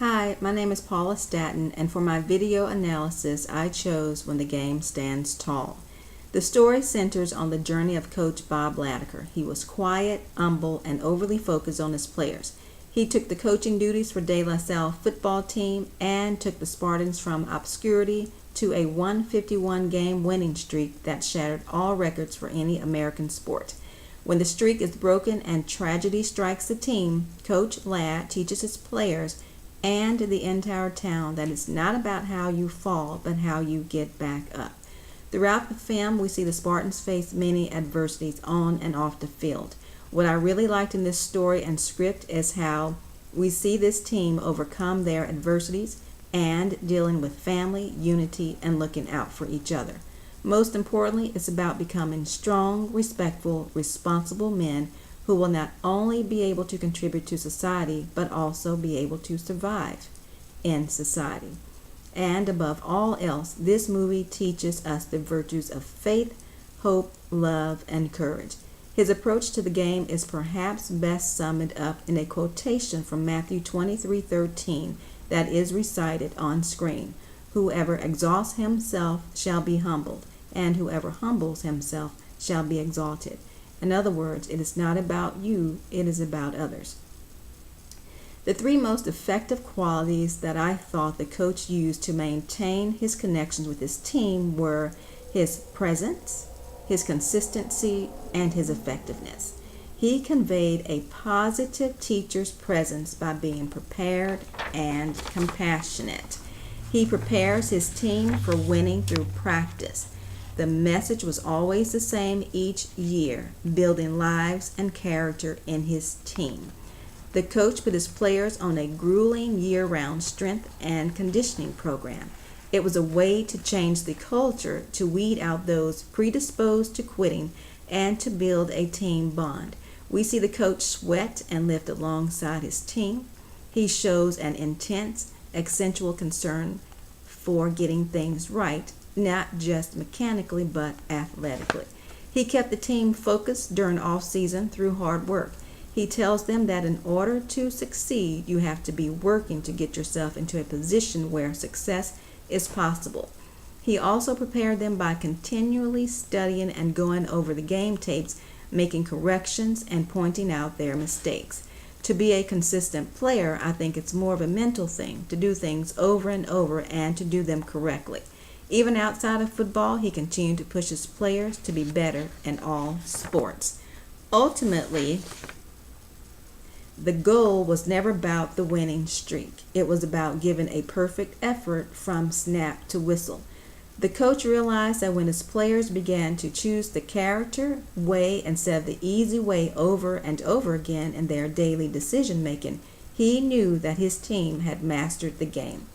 Hi, my name is Paula Staton, and for my video analysis, I chose When the Game Stands Tall. The story centers on the journey of Coach Bob Latiker. He was quiet, humble, and overly focused on his players. He took the coaching duties for De La Salle football team and took the Spartans from obscurity to a 151-game winning streak that shattered all records for any American sport. When the streak is broken and tragedy strikes the team, Coach Ladd teaches his players and the entire town that it's not about how you fall, but how you get back up. Throughout the film, we see the Spartans face many adversities on and off the field. What I really liked in this story and script is how we see this team overcome their adversities and dealing with family, unity, and looking out for each other. Most importantly, it's about becoming strong, respectful, responsible men who will not only be able to contribute to society, but also be able to survive in society. And above all else, this movie teaches us the virtues of faith, hope, love, and courage. His approach to the game is perhaps best summed up in a quotation from Matthew 23:13 that is recited on screen. Whoever exalts himself shall be humbled, and whoever humbles himself shall be exalted. In other words, it is not about you, it is about others. The three most effective qualities that I thought the coach used to maintain his connections with his team were his presence, his consistency, and his effectiveness. He conveyed a positive teacher's presence by being prepared and compassionate. He prepares his team for winning through practice. The message was always the same each year, building lives and character in his team. The coach put his players on a grueling year-round strength and conditioning program. It was a way to change the culture, to weed out those predisposed to quitting, and to build a team bond. We see the coach sweat and lift alongside his team. He shows an intense, accentual concern for getting things right, not just mechanically, but athletically. He kept the team focused during off-season through hard work. He tells them that in order to succeed, you have to be working to get yourself into a position where success is possible. He also prepared them by continually studying and going over the game tapes, making corrections and pointing out their mistakes. To be a consistent player, I think it's more of a mental thing, to do things over and over and to do them correctly. Even outside of football, he continued to push his players to be better in all sports. Ultimately, the goal was never about the winning streak. It was about giving a perfect effort from snap to whistle. The coach realized that when his players began to choose the character way instead of the easy way over and over again in their daily decision making, he knew that his team had mastered the game.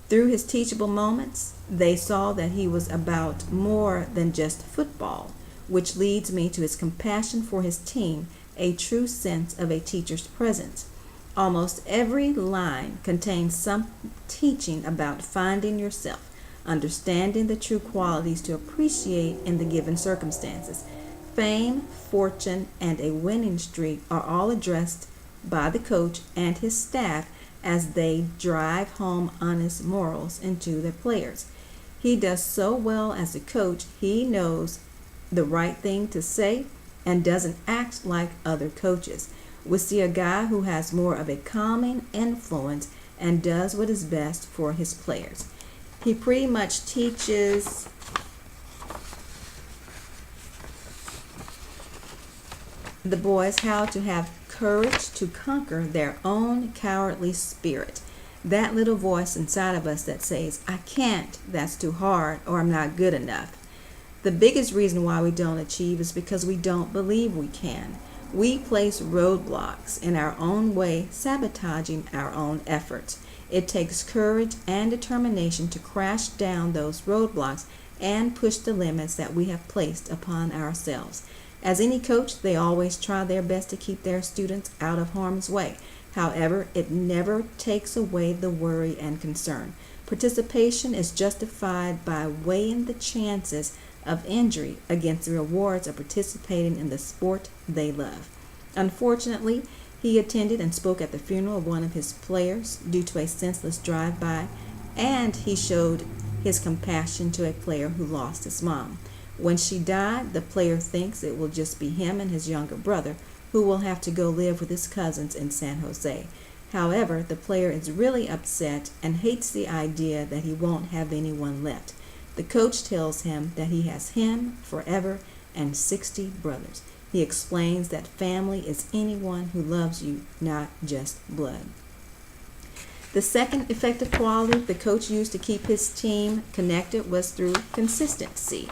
Through his teachable moments, they saw that he was about more than just football, which leads me to his compassion for his team, a true sense of a teacher's presence. Almost every line contains some teaching about finding yourself, understanding the true qualities to appreciate in the given circumstances. Fame, fortune, and a winning streak are all addressed by the coach and his staff as they drive home honest morals into their players. He does so well as a coach, he knows the right thing to say and doesn't act like other coaches. We see a guy who has more of a calming influence and does what is best for his players. He pretty much teaches the boys how to have courage to conquer their own cowardly spirit. That little voice inside of us that says, I can't, that's too hard, or I'm not good enough. The biggest reason why we don't achieve is because we don't believe we can. We place roadblocks in our own way, sabotaging our own efforts. It takes courage and determination to crash down those roadblocks and push the limits that we have placed upon ourselves. As any coach, they always try their best to keep their students out of harm's way. However, it never takes away the worry and concern. Participation is justified by weighing the chances of injury against the rewards of participating in the sport they love. Unfortunately, He attended and spoke at the funeral of one of his players due to a senseless drive-by, and he showed his compassion to a player who lost his mom. When she died, the player thinks it will just be him and his younger brother, who will have to go live with his cousins in San Jose. However, the player is really upset and hates the idea that he won't have anyone left. The coach tells him that he has him forever and 60 brothers. He explains that family is anyone who loves you, not just blood. The second effective quality the coach used to keep his team connected was through consistency.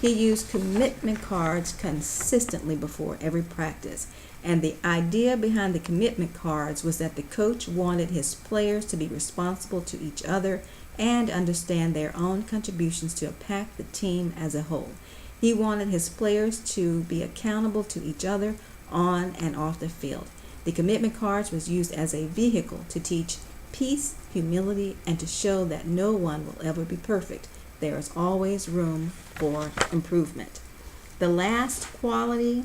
He used commitment cards consistently before every practice, and the idea behind the commitment cards was that the coach wanted his players to be responsible to each other and understand their own contributions to impact the team as a whole. He wanted his players to be accountable to each other on and off the field. The commitment cards was used as a vehicle to teach peace, humility, and to show that no one will ever be perfect. There is always room for improvement. The last quality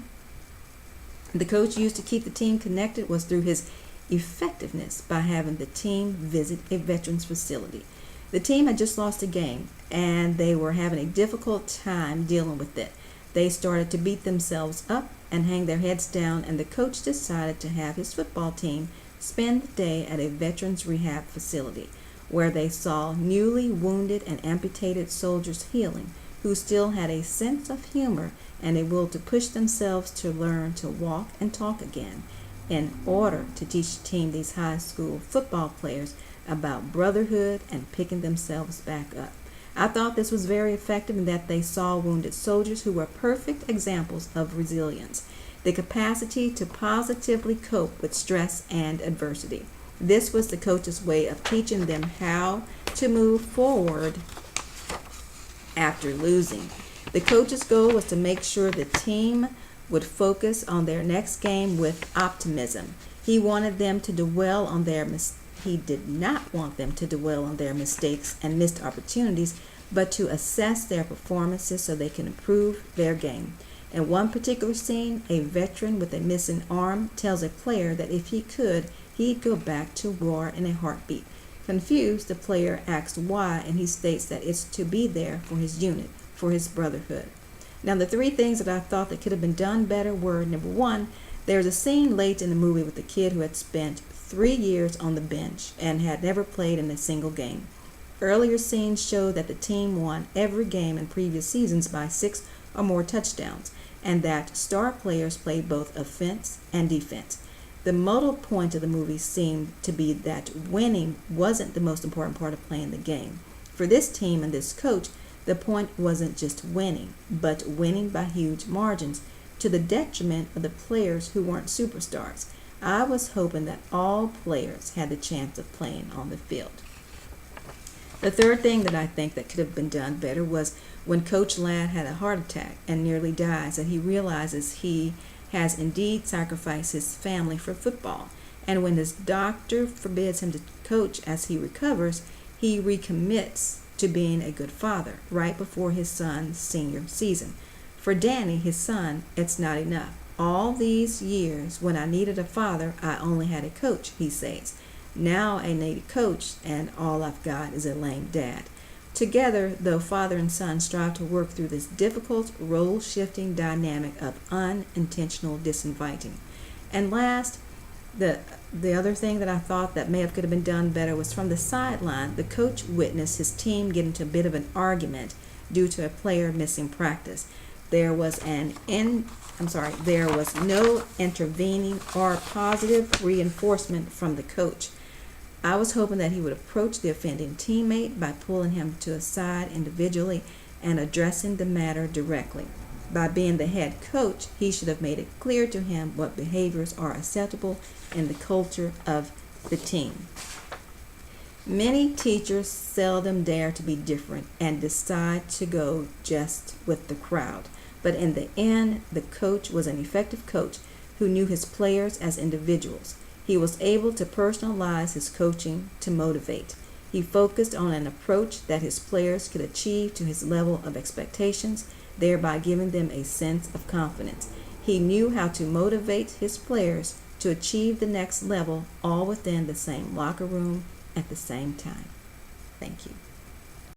the coach used to keep the team connected was through his effectiveness by having the team visit a veterans facility. The team had just lost a game, and they were having a difficult time dealing with it. They started to beat themselves up and hang their heads down, and the coach decided to have his football team spend the day at a veterans rehab facility where they saw newly wounded and amputated soldiers healing who still had a sense of humor and a will to push themselves to learn to walk and talk again in order to teach the team these high school football players about brotherhood and picking themselves back up. I thought this was very effective in that they saw wounded soldiers who were perfect examples of resilience, the capacity to positively cope with stress and adversity. This was the coach's way of teaching them how to move forward after losing. The coach's goal was to make sure the team would focus on their next game with optimism. He wanted them to dwell on their He did not want them to dwell on their mistakes and missed opportunities, but to assess their performances so they can improve their game. In one particular scene, a veteran with a missing arm tells a player that if he could, he'd go back to war in a heartbeat. Confused, the player asks why, and he states that it's to be there for his unit, for his brotherhood. Now, the three things that I thought that could have been done better were, number one, there's a scene late in the movie with a kid who had spent 3 years on the bench and had never played in a single game. Earlier scenes showed that the team won every game in previous seasons by 6 or more touchdowns, and that star players played both offense and defense. The modal point of the movie seemed to be that winning wasn't the most important part of playing the game. For this team and this coach, the point wasn't just winning, but winning by huge margins to the detriment of the players who weren't superstars. I was hoping that all players had the chance of playing on the field. The third thing that I think that could have been done better was when Coach Ladd had a heart attack and nearly dies, and he realizes he has indeed sacrificed his family for football. And when his doctor forbids him to coach as he recovers, he recommits to being a good father right before his son's senior season. For Danny, his son, it's not enough. All these years, when I needed a father, I only had a coach, he says. Now I need a coach, and all I've got is a lame dad. Together, though, father and son strive to work through this difficult, role-shifting dynamic of unintentional disinviting. And last, the other thing that I thought that could have been done better was from the sideline, the coach witnessed his team get into a bit of an argument due to a player missing practice. There was no intervening or positive reinforcement from the coach. I was hoping that he would approach the offending teammate by pulling him to a side individually and addressing the matter directly. By being the head coach, he should have made it clear to him what behaviors are acceptable in the culture of the team. Many teachers seldom dare to be different and decide to go just with the crowd. But in the end, the coach was an effective coach who knew his players as individuals. He was able to personalize his coaching to motivate. He focused on an approach that his players could achieve to his level of expectations, thereby giving them a sense of confidence. He knew how to motivate his players to achieve the next level, all within the same locker room at the same time. Thank you.